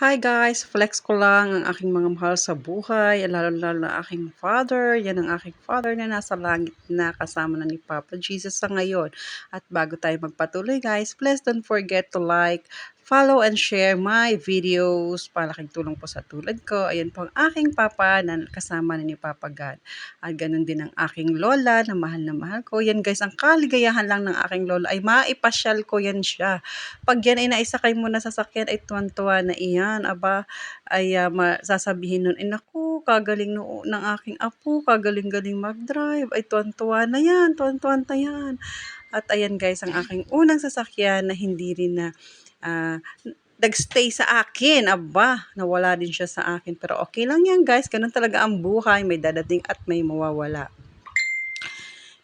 Hi guys, flex ko lang ang aking mga mahal sa buhay, lalo-lalo na aking father. Yan ang aking father na nasa langit na kasama na ni Papa Jesus sa ngayon. At bago tayo magpatuloy guys, please don't forget to like, follow and share my videos. Malaking tulong po sa tulad ko. Ayan po ang aking papa na kasama na ni Papa God. At ganun din ang aking lola na mahal ko. Yan guys, ang kaligayahan lang ng aking lola ay maipasyal ko yan siya. Pag yan ay naisakay mo na sasakyan ay tuwan-tuwa na iyan. Aba, ay sasabihin nun, naku, kagaling ng aking apo, kagaling-galing mag-drive, ay tuwan-tuwa na yan, tuwan-tuwa na yan. At ayan guys, ang aking unang sasakyan na hindi rin na ah, nagstay sa akin. Aba, nawala din siya sa akin. Pero okay lang yan guys, ganun talaga ang buhay, may dadating at may mawawala.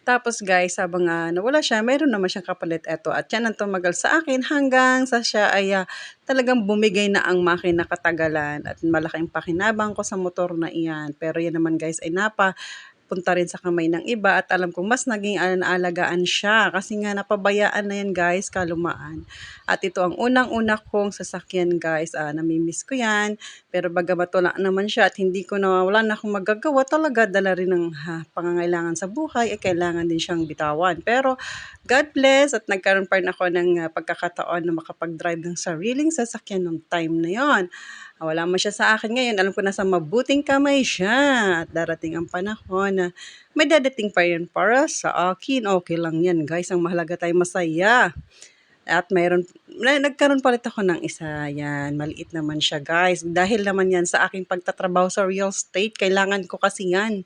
Tapos guys, habang nawala siya, meron naman siyang kapalit eto at yan ang tumagal sa akin hanggang sa siya ay talagang bumigay na ang makina katagalan at malaking pakinabang ko sa motor na iyan. Pero yan naman guys ay punta rin sa kamay ng iba at alam kong mas naging naalagaan siya kasi nga napabayaan na yan guys, kalumaan. At ito ang unang-una kong sasakyan guys, namimiss ko yan. Pero bagamat wala naman siya at hindi ko wala na akong magagawa talaga, dala rin ng pangangailangan sa buhay, ay kailangan din siyang bitawan. Pero God bless at nagkaroon pa rin ako ng pagkakataon na makapag-drive ng sariling sasakyan nung time na yon. Wala man siya sa akin ngayon, alam ko nasa mabuting kamay siya at darating ang panahon na may dadating pa yan para sa akin. Okay lang yan guys, ang mahalaga tayo masaya. At nagkaroon palit ako ng isa, yan, maliit naman siya guys. Dahil naman yan sa aking pagtatrabaho sa real estate, kailangan ko kasi yan.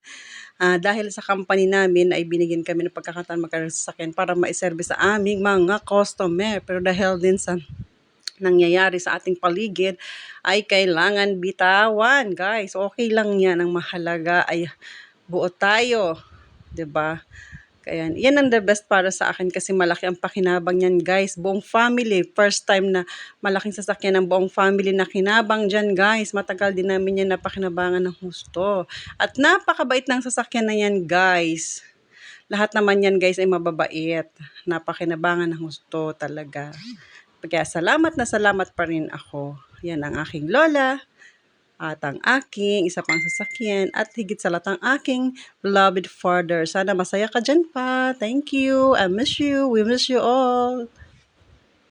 Dahil sa company namin ay binigyan kami ng pagkakataon magkaroon ng sasakyan para maiservice sa aming mga customer. Pero dahil din sa nangyayari sa ating paligid ay kailangan bitawan guys. Okay lang yan, ang mahalaga ay buo tayo, 'di ba? Kaya yan ang the best para sa akin kasi malaki ang pakinabang niyan guys. Buong family, first time na malaking sasakyan ng buong family na kinabang diyan guys. Matagal din namin yan napakinabangan ng husto. At napakabait ng sasakyan na yan guys. Lahat naman yan guys ay mababait. Napakinabangan ng husto talaga. Kaya salamat na salamat pa rin ako. Yan ang aking lola at ang aking isa pang sasakyan at higit sa lahat ang aking beloved father. Sana masaya ka dyan pa. Thank you. I miss you. We miss you all.